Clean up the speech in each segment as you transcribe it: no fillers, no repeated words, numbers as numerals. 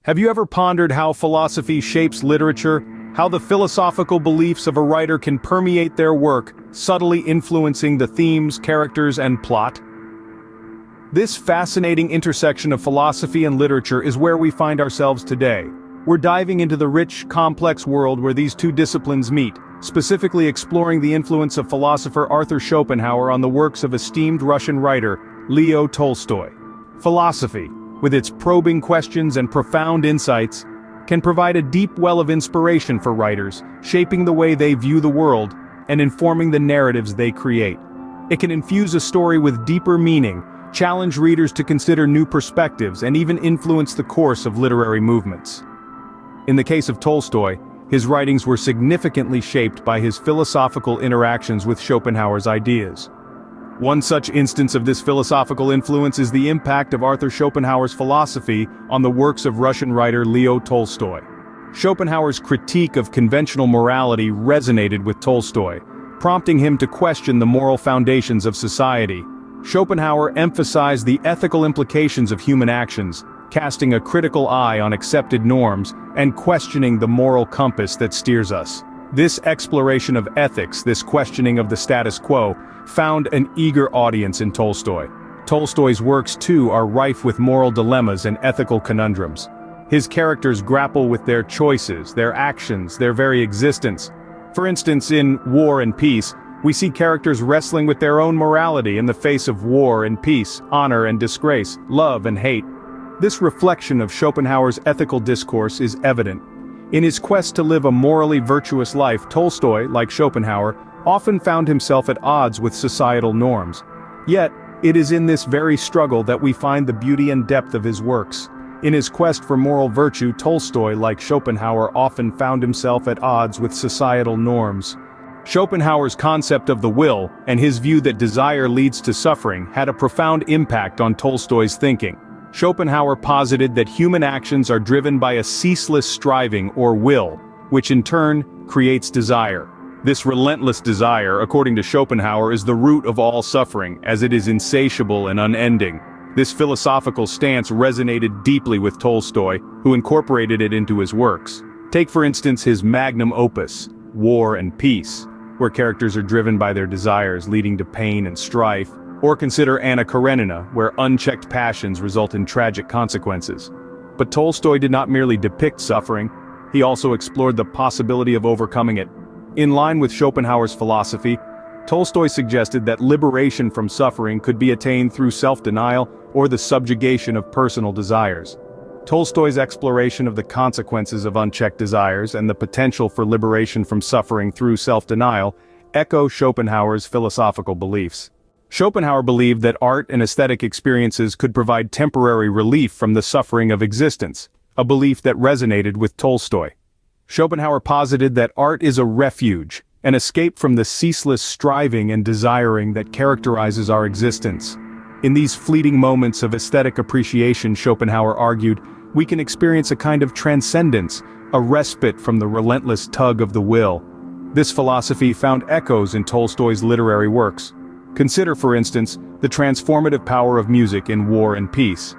Have you ever pondered how philosophy shapes literature, how the philosophical beliefs of a writer can permeate their work, subtly influencing the themes, characters, and plot? This fascinating intersection of philosophy and literature is where we find ourselves today. We're diving into the rich, complex world where these two disciplines meet, specifically exploring the influence of philosopher Arthur Schopenhauer on the works of esteemed Russian writer Leo Tolstoy. Philosophy, with its probing questions and profound insights, can provide a deep well of inspiration for writers, shaping the way they view the world and informing the narratives they create. It can infuse a story with deeper meaning, challenge readers to consider new perspectives, and even influence the course of literary movements. In the case of Tolstoy, his writings were significantly shaped by his philosophical interactions with Schopenhauer's ideas. One such instance of this philosophical influence is the impact of Arthur Schopenhauer's philosophy on the works of Russian writer Leo Tolstoy. Schopenhauer's critique of conventional morality resonated with Tolstoy, prompting him to question the moral foundations of society. Schopenhauer emphasized the ethical implications of human actions, casting a critical eye on accepted norms and questioning the moral compass that steers us. This exploration of ethics, this questioning of the status quo, found an eager audience in Tolstoy. Tolstoy's works, too, are rife with moral dilemmas and ethical conundrums. His characters grapple with their choices, their actions, their very existence. For instance, in War and Peace, we see characters wrestling with their own morality in the face of war and peace, honor and disgrace, love and hate. This reflection of Schopenhauer's ethical discourse is evident. In his quest to live a morally virtuous life, Tolstoy, like Schopenhauer, often found himself at odds with societal norms. Yet, it is in this very struggle that we find the beauty and depth of his works. In his quest for moral virtue, Tolstoy, like Schopenhauer, often found himself at odds with societal norms. Schopenhauer's concept of the will, and his view that desire leads to suffering, had a profound impact on Tolstoy's thinking. Schopenhauer posited that human actions are driven by a ceaseless striving or will, which in turn creates desire. This relentless desire, according to Schopenhauer, is the root of all suffering, as it is insatiable and unending. This philosophical stance resonated deeply with Tolstoy, who incorporated it into his works. Take for instance his magnum opus, War and Peace, where characters are driven by their desires leading to pain and strife, or consider Anna Karenina, where unchecked passions result in tragic consequences. But Tolstoy did not merely depict suffering, he also explored the possibility of overcoming it. In line with Schopenhauer's philosophy, Tolstoy suggested that liberation from suffering could be attained through self-denial or the subjugation of personal desires. Tolstoy's exploration of the consequences of unchecked desires and the potential for liberation from suffering through self-denial echo Schopenhauer's philosophical beliefs. Schopenhauer believed that art and aesthetic experiences could provide temporary relief from the suffering of existence, a belief that resonated with Tolstoy. Schopenhauer posited that art is a refuge, an escape from the ceaseless striving and desiring that characterizes our existence. In these fleeting moments of aesthetic appreciation, Schopenhauer argued, we can experience a kind of transcendence, a respite from the relentless tug of the will. This philosophy found echoes in Tolstoy's literary works. Consider, for instance, the transformative power of music in War and Peace.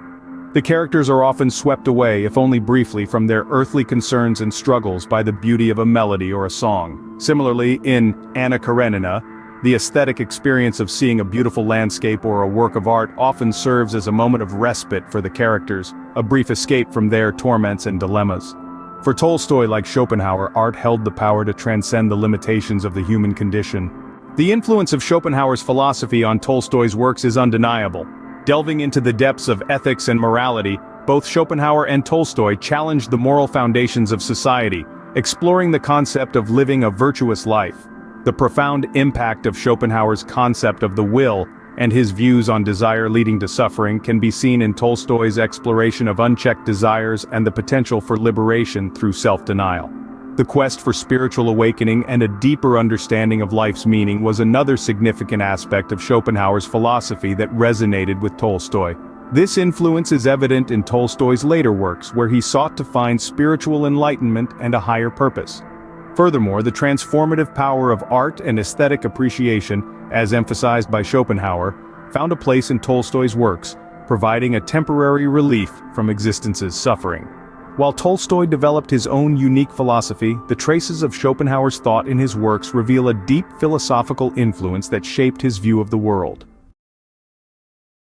The characters are often swept away, if only briefly, from their earthly concerns and struggles by the beauty of a melody or a song. Similarly, in Anna Karenina, the aesthetic experience of seeing a beautiful landscape or a work of art often serves as a moment of respite for the characters, a brief escape from their torments and dilemmas. For Tolstoy, like Schopenhauer, art held the power to transcend the limitations of the human condition. The influence of Schopenhauer's philosophy on Tolstoy's works is undeniable. Delving into the depths of ethics and morality, both Schopenhauer and Tolstoy challenged the moral foundations of society, exploring the concept of living a virtuous life. The profound impact of Schopenhauer's concept of the will and his views on desire leading to suffering can be seen in Tolstoy's exploration of unchecked desires and the potential for liberation through self-denial. The quest for spiritual awakening and a deeper understanding of life's meaning was another significant aspect of Schopenhauer's philosophy that resonated with Tolstoy. This influence is evident in Tolstoy's later works, where he sought to find spiritual enlightenment and a higher purpose. Furthermore, the transformative power of art and aesthetic appreciation, as emphasized by Schopenhauer, found a place in Tolstoy's works, providing a temporary relief from existence's suffering. While Tolstoy developed his own unique philosophy, the traces of Schopenhauer's thought in his works reveal a deep philosophical influence that shaped his view of the world.